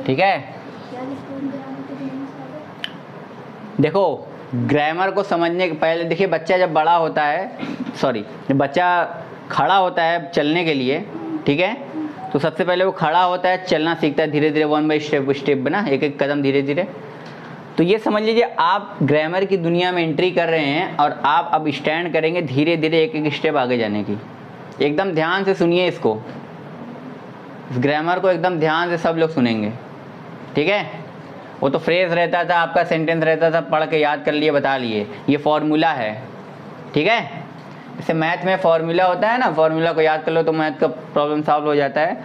ठीक है। देखो ग्रामर को समझने के पहले देखिए, बच्चा जब बड़ा होता है, जब बच्चा खड़ा होता है चलने के लिए, ठीक है, तो सबसे पहले वो खड़ा होता है, चलना सीखता है धीरे धीरे, वन बाई स्टेप बना, एक एक कदम धीरे धीरे। तो ये समझ लीजिए आप ग्रामर की दुनिया में एंट्री कर रहे हैं और आप अब स्टैंड करेंगे धीरे धीरे एक एक स्टेप आगे जाने की। एकदम ध्यान से सुनिए इसको, इस ग्रामर को एकदम ध्यान से सब लोग सुनेंगे, ठीक है। वो तो फ्रेज रहता था, आपका सेंटेंस रहता था, पढ़ के याद कर लिए, बता लिए, ये फॉर्मूला है, ठीक है। जैसे मैथ में फॉर्मूला होता है ना, फॉर्मूला को याद कर लो तो मैथ का प्रॉब्लम सॉल्व हो जाता है,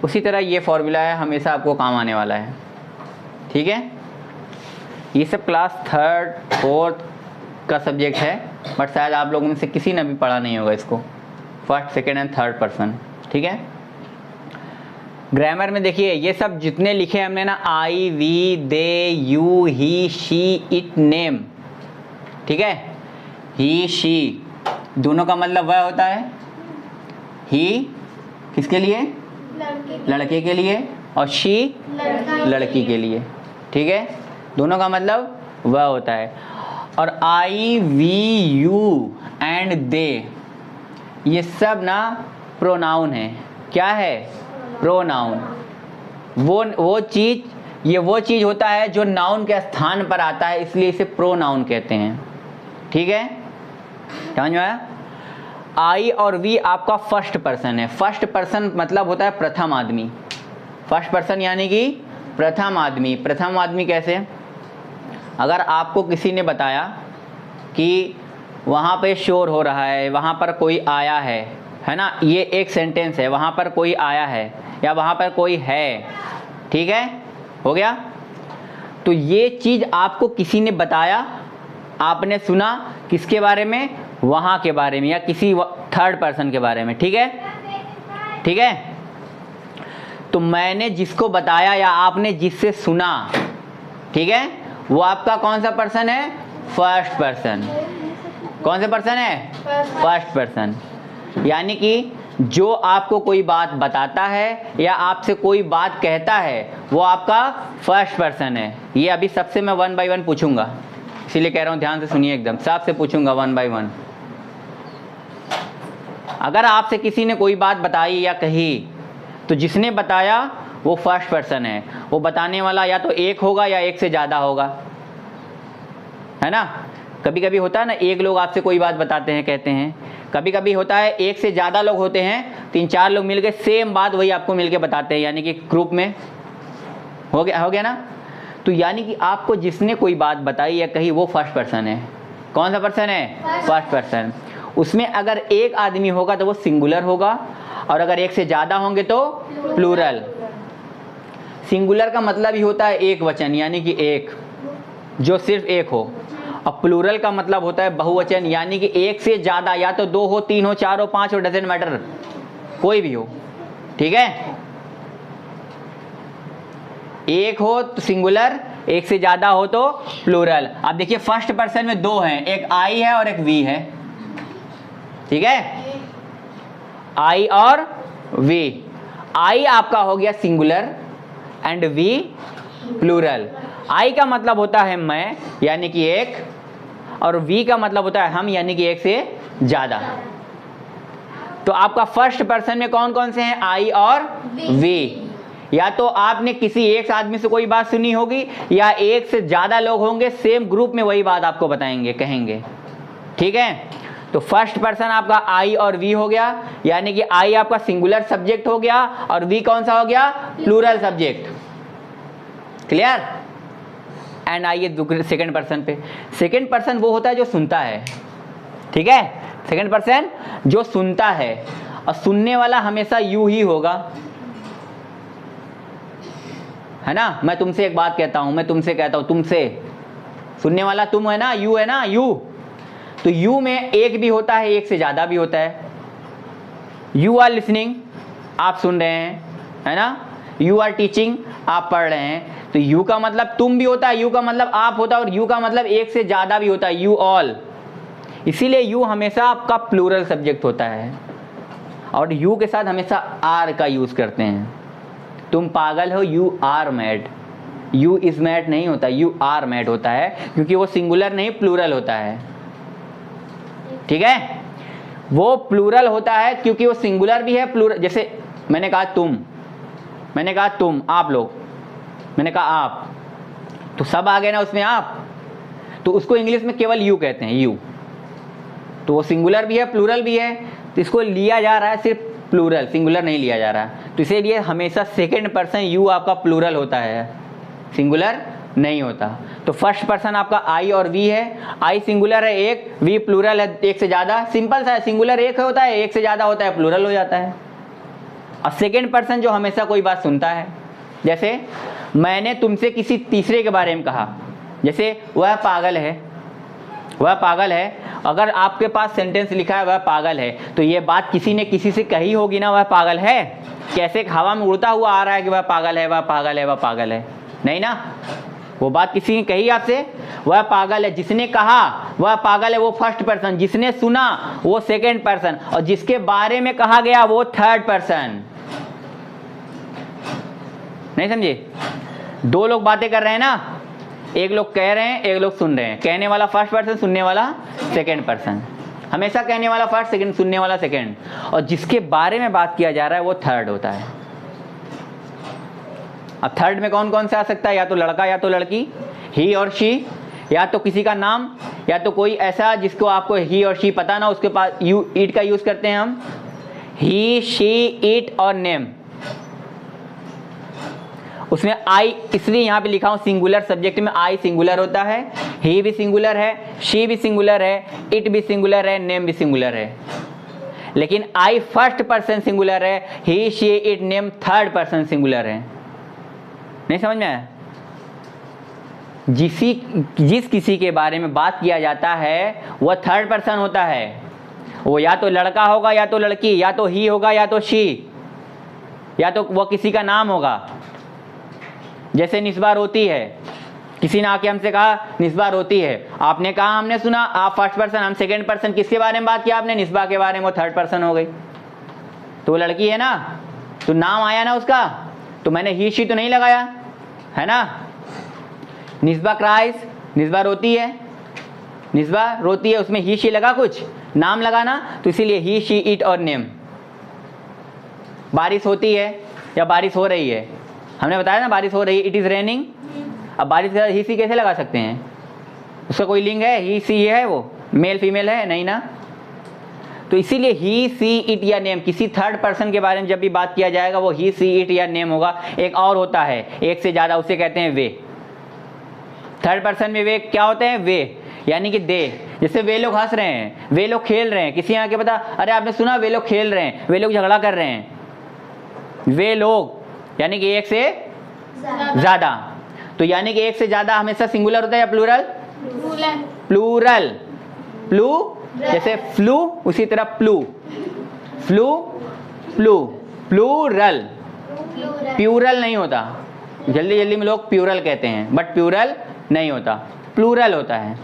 उसी तरह ये फॉर्मूला है, हमेशा आपको काम आने वाला है, ठीक है। ये सब क्लास 3rd 4th का सब्जेक्ट है, बट शायद आप लोगों में से किसी ने भी पढ़ा नहीं होगा इसको, 1st 2nd and 3rd person, ठीक है। ग्रामर में देखिए ये सब जितने लिखे हमने ना, I, we, they, you, he, she, it, name, ठीक है। ही, शी दोनों का मतलब वह होता है। ही किसके लिए? लड़के के लिए, और शी लड़की के लिए, ठीक है। दोनों का मतलब वह होता है। और आई, वी, यू एंड दे, ये सब ना प्रोनाउन है। क्या है? प्रोनाउन। वो चीज़, ये वो चीज़ होता है जो नाउन के स्थान पर आता है, इसलिए इसे प्रोनाउन कहते हैं, ठीक है। समझ में आया? आई और वी आपका फर्स्ट पर्सन है। फर्स्ट पर्सन मतलब होता है प्रथम आदमी। फर्स्ट पर्सन यानी कि प्रथम आदमी। प्रथम आदमी कैसे? अगर आपको किसी ने बताया कि वहाँ पे शोर हो रहा है, वहाँ पर कोई आया है ना, ये एक सेंटेंस है, वहाँ पर कोई आया है या वहाँ पर कोई है, ठीक है, हो गया। तो ये चीज़ आपको किसी ने बताया, आपने सुना, किसके बारे में? वहाँ के बारे में, या किसी थर्ड पर्सन के बारे में, ठीक है, ठीक है। तो मैंने जिसको बताया या आपने जिससे सुना, ठीक है, वो आपका कौन सा पर्सन है? First person. कौन सा पर्सन है? First person. यानी कि जो आपको कोई बात बताता है या आपसे कोई बात कहता है, वो आपका फर्स्ट पर्सन है। ये अभी सबसे मैं 1 by 1 पूछूंगा, इसीलिए कह रहा हूँ ध्यान से सुनिए, एकदम सबसे पूछूंगा 1 by 1। अगर आपसे किसी ने कोई बात बताई या कही, तो जिसने बताया वो फर्स्ट पर्सन है। वो बताने वाला या तो एक होगा या एक से ज़्यादा होगा, है ना। कभी कभी होता है ना, एक लोग आपसे कोई बात बताते हैं, कहते हैं। कभी कभी होता है एक से ज़्यादा लोग होते हैं, 3-4 लोग मिलके सेम बात वही आपको मिलके बताते हैं, यानी कि ग्रुप में हो गया ना। तो यानी कि आपको जिसने कोई बात बताई या कही वो फर्स्ट पर्सन है। कौन सा पर्सन है? First person. उसमें अगर एक आदमी होगा तो वो सिंगुलर होगा, और अगर एक से ज़्यादा होंगे तो प्लूरल। सिंगुलर का मतलब ही होता है एक वचन, यानी कि एक, जो सिर्फ एक हो। और प्लूरल का मतलब होता है बहुवचन, यानी कि एक से ज़्यादा, या तो 2 हो, 3 हो, 4 हो, 5 हो, डजेंट मैटर, कोई भी हो, ठीक है। एक हो तो सिंगुलर, एक से ज़्यादा हो तो प्लूरल। अब देखिए फर्स्ट पर्सन में 2 हैं, एक आई है और एक वी है, ठीक है, आई और वी। आई आपका हो गया सिंगुलर एंड वी प्लूरल। आई का मतलब होता है मैं, यानी कि एक, और वी का मतलब होता है हम, यानी कि एक से ज़्यादा। तो आपका फर्स्ट पर्सन में कौन कौन से हैं? आई और वी। या तो आपने किसी एक आदमी से कोई बात सुनी होगी, या एक से ज़्यादा लोग होंगे सेम ग्रुप में वही बात आपको बताएंगे, कहेंगे, ठीक है। तो फर्स्ट पर्सन आपका आई और वी हो गया, यानी कि आई आपका सिंगुलर सब्जेक्ट हो गया और वी कौन सा हो गया? Plural subject. क्लियर? एंड आइए सेकंड पर्सन पे। सेकंड पर्सन वो होता है जो सुनता है, ठीक है। सेकंड पर्सन जो सुनता है, और सुनने वाला हमेशा यू ही होगा, है ना। मैं तुमसे एक बात कहता हूं, मैं तुमसे कहता हूं, तुमसे, सुनने वाला तुम है ना, यू है ना, यू। तो यू में एक भी होता है, एक से ज़्यादा भी होता है। यू आर लिसनिंग, आप सुन रहे हैं, है ना। यू आर टीचिंग, आप पढ़ रहे हैं। तो यू का मतलब तुम भी होता है, यू का मतलब आप होता है, और यू का मतलब एक से ज़्यादा भी होता है, यू ऑल। इसीलिए यू हमेशा आपका प्लूरल सब्जेक्ट होता है, और यू के साथ हमेशा आर का यूज़ करते हैं। तुम पागल हो, you are mad. You is mad नहीं होता, यू आर मैड होता है, क्योंकि वो सिंगुलर नहीं प्लूरल होता है। ठीक है, वो प्लूरल होता है क्योंकि वो सिंगुलर भी है प्लूरल। जैसे मैंने कहा तुम, मैंने कहा तुम, आप लोग, मैंने कहा आप, तो सब आ गए ना उसमें आप, तो उसको इंग्लिश में केवल यू कहते हैं, यू। तो वो सिंगुलर भी है प्लूरल भी है, तो इसको लिया जा रहा है सिर्फ प्लूरल, सिंगुलर नहीं लिया जा रहा है। तो इसीलिए हमेशा सेकंड पर्सन यू आपका प्लूरल होता है, सिंगुलर नहीं होता। तो फर्स्ट पर्सन आपका आई और वी है, आई सिंगुलर है एक, वी प्लूरल है एक से ज़्यादा। सिंपल सा है, सिंगुलर एक होता है, एक से ज़्यादा होता है प्लूरल हो जाता है। और सेकंड पर्सन जो हमेशा कोई बात सुनता है, जैसे मैंने तुमसे किसी तीसरे के बारे में कहा, जैसे वह पागल है, वह पागल है। अगर आपके पास सेंटेंस लिखा है वह पागल है, तो ये बात किसी ने किसी से कही होगी ना, वह पागल है। कैसे हवा में उड़ता हुआ आ रहा है कि वह पागल है, वह पागल है, वह पागल है, नहीं ना। वो बात किसी ने कही आपसे, वह पागल है। जिसने कहा वह पागल है वो फर्स्ट पर्सन, जिसने सुना वो सेकंड पर्सन, और जिसके बारे में कहा गया वो थर्ड पर्सन। नहीं समझे? दो लोग बातें कर रहे हैं ना, एक लोग कह रहे हैं, एक लोग सुन रहे हैं। कहने वाला फर्स्ट पर्सन, सुनने वाला सेकंड पर्सन। हमेशा कहने वाला फर्स्ट, सेकंड, सुनने वाला सेकंड, और जिसके बारे में बात किया जा रहा है वो थर्ड होता है। अब थर्ड में कौन कौन सा आ सकता है? या तो लड़का या तो लड़की, ही और शी, या तो किसी का नाम, या तो कोई ऐसा जिसको आपको ही और शी पता ना, उसके पास यू इट का यूज करते हैं हम, ही, शी, इट और नेम। उसमें आई इसलिए यहाँ पे लिखा हूँ सिंगुलर सब्जेक्ट में, आई सिंगुलर होता है, ही भी सिंगुलर है, शी भी सिंगुलर है, इट भी सिंगुलर है, नेम भी सिंगुलर है। लेकिन आई फर्स्ट पर्सन सिंगुलर है, he, she, it, name third person singular है। नहीं समझ में आया? जिस किसी के बारे में बात किया जाता है वह थर्ड पर्सन होता है। वो या तो लड़का होगा या तो लड़की, या तो ही होगा या तो शी, या तो वह किसी का नाम होगा। जैसे निस्बा रोती है, किसी ने आके हमसे कहा निस्बा रोती है, आपने कहा हमने सुना, आप फर्स्ट पर्सन, हम सेकंड पर्सन। किसके बारे में बात किया आपने? निस्बा के बारे में, वो थर्ड पर्सन हो गई। तो वो लड़की है ना, तो नाम आया ना उसका, तो मैंने ही शी तो नहीं लगाया है ना। निस्बा क्राइज, निस्बा रोती है, निस्बा रोती है, उसमें ही शी लगा, कुछ नाम लगाना, तो इसीलिए ही, शी, इट और नेम। बारिश होती है या बारिश हो रही है, हमने बताया ना बारिश हो रही है, इट इज रेनिंग। अब बारिश के साथ ही सी कैसे लगा सकते हैं? उसका कोई लिंग है? ही सी है, वो मेल फीमेल है नहीं ना। तो इसीलिए ही, सी, इट या नेम, किसी थर्ड पर्सन के बारे में जब भी बात किया जाएगा वो ही, सी, इट या नेम होगा। एक और होता है एक से ज़्यादा, उसे कहते हैं वे। थर्ड पर्सन में वे क्या होते हैं? वे, यानी कि दे। जैसे वे लोग हंस रहे हैं, वे लोग खेल रहे हैं। किसी यहाँ के पता, अरे आपने सुना वे लोग खेल रहे हैं, वे लोग झगड़ा कर रहे हैं। वे लोग यानी कि एक से ज़्यादा। तो यानी कि एक से ज़्यादा हमेशा सिंगुलर होता है या प्लूरल? प्लूरल। प्लू जैसे फ्लू, उसी तरह प्लू, फ्लू, प्लू, प्लूरल। प्यूरल नहीं होता, जल्दी जल्दी में लोग प्यूरल कहते हैं, बट प्यूरल नहीं होता, प्लूरल होता है।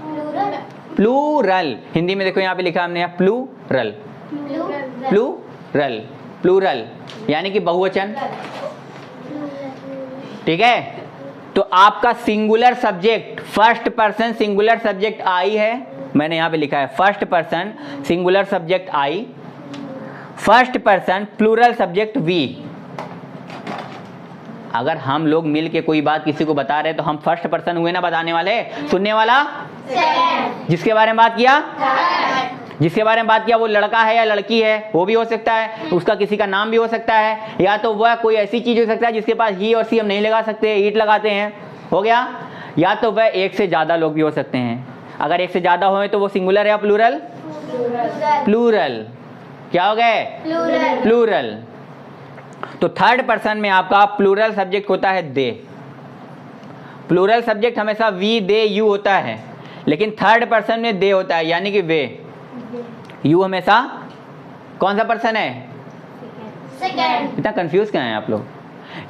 प्लूरल हिंदी में देखो यहाँ पे लिखा हमने, यहाँ प्लूरल, प्लूरल, प्लूरल यानी कि बहुवचन। ठीक है, तो आपका singular subject first person singular subject I है, मैंने यहाँ पे लिखा है first person singular subject I, first person plural subject we. अगर हम लोग मिल के कोई बात किसी को बता रहे तो हम फर्स्ट पर्सन हुए ना बताने वाले, सुनने वाला जिसके बारे में बात किया, जिसके बारे में बात किया वो लड़का है या लड़की है, वो भी हो सकता है, उसका किसी का नाम भी हो सकता है, या तो वह कोई ऐसी चीज हो सकता है जिसके पास ही और सी हम नहीं लगा सकते, ईट लगाते हैं, हो गया। या तो वह एक से ज्यादा लोग भी हो सकते हैं। अगर एक से ज्यादा हो तो वो सिंगुलर या प्लूरल? प्लूरल। क्या हो गए? प्लूरल। तो थर्ड पर्सन में आपका प्लूरल सब्जेक्ट होता है दे। प्लूरल सब्जेक्ट हमेशा वी, दे, यू होता है, लेकिन थर्ड पर्सन में दे होता है यानी कि वे। यू हमेशा कौन सा पर्सन है? सेकंड। इतना कंफ्यूज क्या है आप लोग?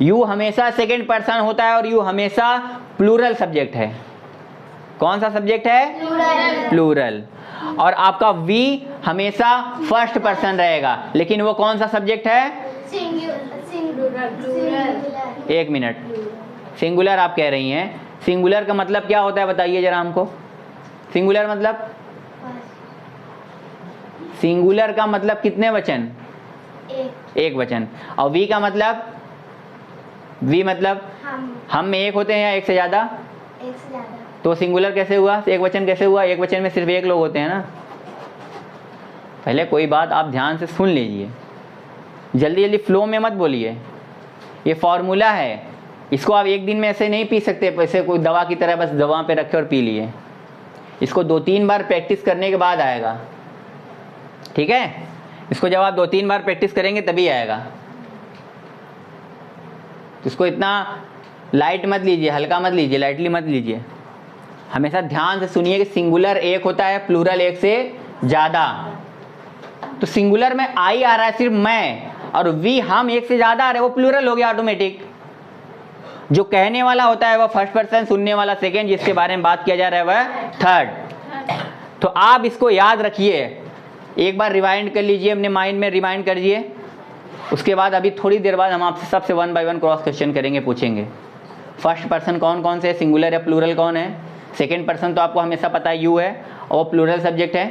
यू हमेशा सेकंड पर्सन होता है और यू हमेशा प्लूरल सब्जेक्ट है। कौन सा सब्जेक्ट है? प्लूरल। और आपका वी हमेशा फर्स्ट पर्सन रहेगा, लेकिन वो कौन सा सब्जेक्ट है? 1 मिनट। सिंगुलर आप कह रही हैं, सिंगुलर का मतलब क्या होता है बताइए जरा हमको। सिंगुलर मतलब, सिंगुलर का मतलब कितने वचन? एक वचन। और वी का मतलब, वी मतलब हम में एक होते हैं या एक से ज़्यादा? एक से ज़्यादा। तो सिंगुलर कैसे हुआ, एक वचन कैसे हुआ? एक वचन में सिर्फ एक लोग होते हैं ना। पहले कोई बात आप ध्यान से सुन लीजिए, जल्दी जल्दी फ्लो में मत बोलिए। ये फॉर्मूला है, इसको आप एक दिन में ऐसे नहीं पी सकते, ऐसे कोई दवा की तरह बस दवा पे रखे और पी लिए। इसको 2-3 बार प्रैक्टिस करने के बाद आएगा, ठीक है? इसको जब आप 2-3 बार प्रैक्टिस करेंगे तभी आएगा। तो इसको इतना लाइट मत लीजिए, हल्का मत लीजिए, लाइटली मत लीजिए। हमेशा ध्यान से सुनिए कि सिंगुलर एक होता है, प्लूरल एक से ज़्यादा। तो सिंगुलर में आई आ रहा है सिर्फ मैं, और वी हम एक से ज़्यादा आ रहे हैं, वो प्लूरल हो गया ऑटोमेटिक। जो कहने वाला होता है वह फर्स्ट पर्सन, सुनने वाला सेकेंड, जिसके बारे में बात किया जा रहा है वह थर्ड। तो आप इसको याद रखिए, एक बार रिवाइंड कर लीजिए, अपने माइंड में रिवाइंड करिए। उसके बाद अभी थोड़ी देर बाद हम आपसे सबसे 1 बाय 1 क्रॉस क्वेश्चन करेंगे, पूछेंगे फर्स्ट पर्सन कौन कौन से, सिंगुलर या प्लूरल कौन है। सेकेंड पर्सन तो आपको हमेशा पता है यू है, और वो प्लूरल सब्जेक्ट है,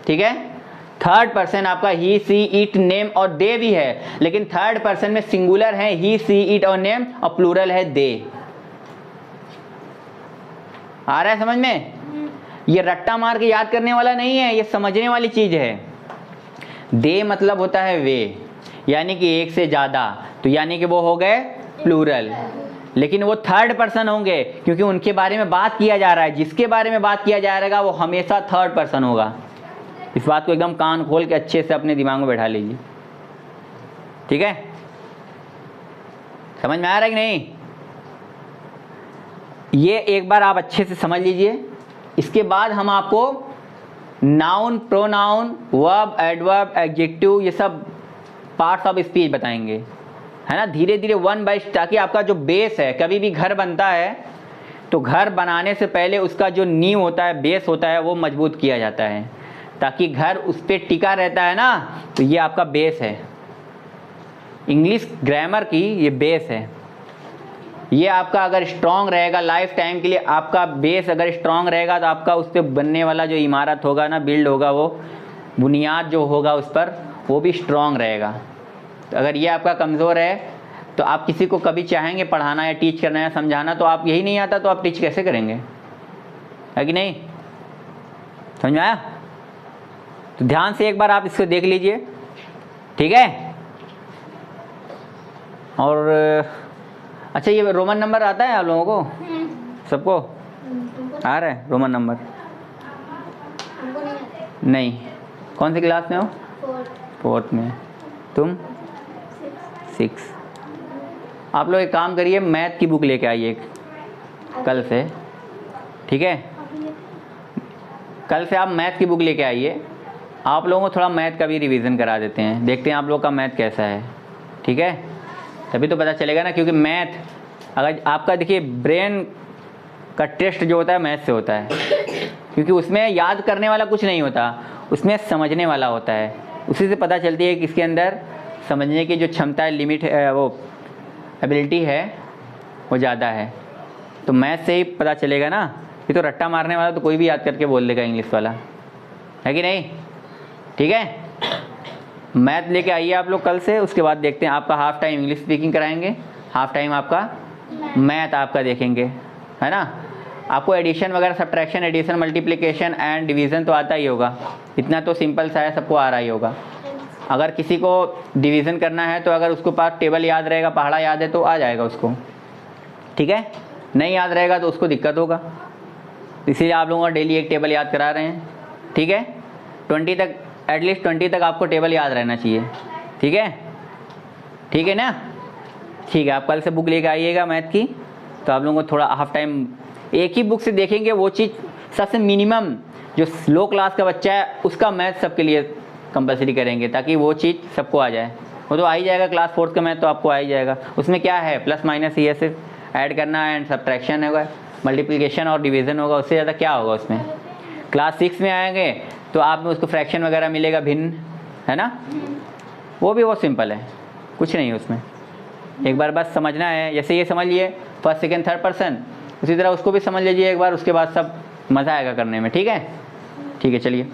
ठीक है। थर्ड पर्सन आपका ही, सी, इट, नेम और दे भी है, लेकिन थर्ड पर्सन में सिंगुलर है ही, सी, इट और नेम, और प्लूरल है दे। आ रहा है समझ में? ये रट्टा मार के याद करने वाला नहीं है, ये समझने वाली चीज है। दे मतलब होता है वे, यानी कि एक से ज्यादा, तो यानी कि वो हो गए प्लूरल, लेकिन वो थर्ड पर्सन होंगे क्योंकि उनके बारे में बात किया जा रहा है। जिसके बारे में बात किया जा रहा है वो हमेशा थर्ड पर्सन होगा। इस बात को एकदम कान खोल के अच्छे से अपने दिमाग में बैठा लीजिए, ठीक है? समझ में आ रहा है कि नहीं? ये एक बार आप अच्छे से समझ लीजिए। इसके बाद हम आपको noun, pronoun, verb, adverb, adjective, ये सब पार्ट्स ऑफ स्पीच बताएंगे, है ना, धीरे धीरे 1 बाय, ताकि आपका जो बेस है, कभी भी घर बनता है तो घर बनाने से पहले उसका जो नींव होता है, बेस होता है, वो मजबूत किया जाता है ताकि घर उस पर टिका रहता है ना। तो ये आपका बेस है, इंग्लिश ग्रामर की ये बेस है। ये आपका अगर स्ट्रांग रहेगा लाइफ टाइम के लिए, आपका बेस अगर स्ट्रांग रहेगा तो आपका उस पर बनने वाला जो इमारत होगा ना, बिल्ड होगा, वो बुनियाद जो होगा उस पर, वो भी स्ट्रांग रहेगा। तो अगर ये आपका कमज़ोर है तो आप किसी को कभी चाहेंगे पढ़ाना या टीच करना या समझाना, तो आप यही नहीं आता तो आप टीच कैसे करेंगे, है कि नहीं? समझ में आया? तो ध्यान से एक बार आप इसको देख लीजिए, ठीक है? और अच्छा, ये रोमन नंबर आता है आप लोगों को? सबको आ रहा है रोमन नंबर? नहीं। कौन सी क्लास में हो? 4th में। तुम? 6। आप लोग एक काम करिए, मैथ की बुक लेके आइए एक कल से, ठीक है? कल से आप मैथ की बुक लेके आइए। आप लोगों को थोड़ा मैथ का भी रिवीजन करा देते हैं, देखते हैं आप लोग का मैथ कैसा है, ठीक है? तभी तो पता चलेगा ना, क्योंकि मैथ अगर आपका, देखिए ब्रेन का टेस्ट जो होता है मैथ से होता है, क्योंकि उसमें याद करने वाला कुछ नहीं होता, उसमें समझने वाला होता है। उसी से पता चलती है कि इसके अंदर समझने की जो क्षमता है, लिमिट है, वो एबिलिटी है, वो ज़्यादा है। तो मैथ से ही पता चलेगा ना। ये तो रट्टा मारने वाला तो कोई भी याद करके बोल देगा, इंग्लिश वाला, है कि नहीं? ठीक है, मैथ लेके आइए आप लोग कल से। उसके बाद देखते हैं, आपका हाफ टाइम इंग्लिश स्पीकिंग कराएंगे, हाफ टाइम आपका मैथ आपका देखेंगे, है ना। आपको एडिशन वगैरह, subtraction, addition, multiplication and division तो आता ही होगा, इतना तो सिंपल सा है, सबको आ रहा ही होगा। अगर किसी को डिवीज़न करना है तो अगर उसके पास टेबल याद रहेगा, पहाड़ा याद है तो आ जाएगा उसको, ठीक है। नहीं याद रहेगा तो उसको दिक्कत होगा, इसीलिए आप लोगों को डेली एक टेबल याद करा रहे हैं, ठीक है। 20 तक, एटलीस्ट 20 तक आपको टेबल याद रहना चाहिए, ठीक है, ठीक है ना। ठीक है, आप कल से बुक लेकर आइएगा मैथ की, तो आप लोगों को थोड़ा हाफ टाइम एक ही बुक से देखेंगे, वो चीज़ सबसे मिनिमम जो लो क्लास का बच्चा है उसका मैथ सबके लिए कंपलसरी करेंगे, ताकि वो चीज़ सबको आ जाए। वो तो आ ही जाएगा, क्लास 4th का मैथ तो आपको आ ही जाएगा। उसमें क्या है, प्लस माइनस ये सिर्फ ऐड करना है, एंड सब्ट्रैक्शन होगा, मल्टीप्लिकेशन और डिवीज़न होगा, उससे ज़्यादा क्या होगा उसमें। क्लास 6 में आएंगे तो आप में उसको फ्रैक्शन वगैरह मिलेगा, भिन्न, है ना, वो भी बहुत सिंपल है, कुछ नहीं है उसमें, एक बार बस समझना है, जैसे ये समझ लिए फर्स्ट सेकंड थर्ड पर्सन, उसी तरह उसको भी समझ लीजिए एक बार, उसके बाद सब मज़ा आएगा करने में। ठीक है, ठीक है, चलिए।